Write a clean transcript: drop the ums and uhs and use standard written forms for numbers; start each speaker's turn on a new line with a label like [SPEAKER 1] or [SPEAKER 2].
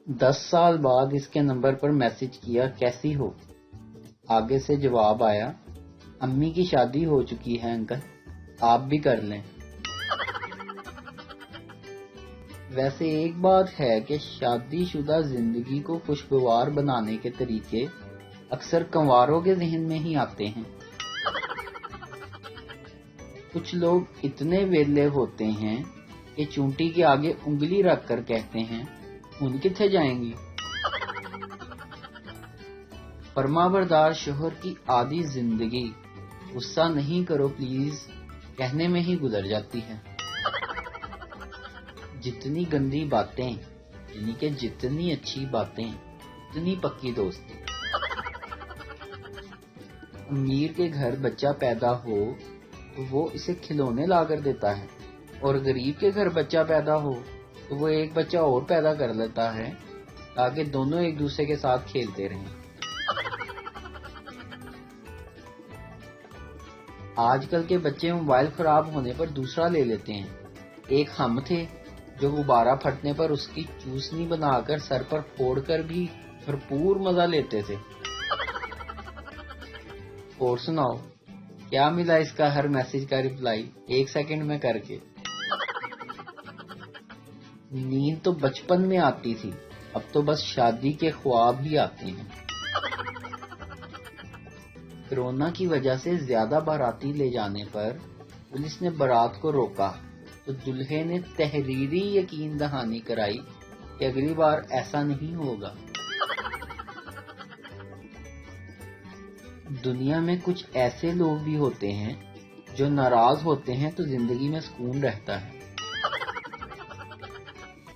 [SPEAKER 1] 10 साल बाद इसके नंबर पर मैसेज किया, कैसी हो? आगे से जवाब आया, अम्मी की शादी हो चुकी है अंकल, आप भी कर लें। वैसे एक बात है कि शादीशुदा जिंदगी को खुशगवार बनाने के तरीके अक्सर कंवारों के जहन में ही आते हैं। कुछ लोग इतने वेले होते हैं कि चूंटी के आगे उंगली रख कर कहते हैं, उन किथे जाएंगी। फरमाबरदार शोहर की आधी जिंदगी गुस्सा नहीं करो प्लीज कहने में ही गुजर जाती है। जितनी गंदी बातें यानी कि जितनी अच्छी बातें उतनी पक्की दोस्ती। अमीर के घर बच्चा पैदा हो तो वो इसे खिलौने ला कर देता है, और गरीब के घर बच्चा पैदा हो तो वो एक बच्चा और पैदा कर लेता है ताकि दोनों एक दूसरे के साथ खेलते रहें। आजकल के बच्चे मोबाइल खराब होने पर दूसरा ले लेते हैं। एक हम थे जो गुब्बारा फटने पर उसकी चूसनी बनाकर सर पर फोड़कर भी भरपूर मजा लेते थे। और सुनाओ, क्या मिला इसका हर मैसेज का रिप्लाई 1 सेकंड में करके? नींद तो बचपन में आती थी, अब तो बस शादी के ख्वाब ही आते हैं। कोरोना की वजह से ज्यादा बाराती ले जाने पर पुलिस ने बारात को रोका तो दूल्हे ने तहरीरी यकीन दहानी कराई कि अगली बार ऐसा नहीं होगा। दुनिया में कुछ ऐसे लोग भी होते हैं जो नाराज होते हैं तो जिंदगी में सुकून रहता है।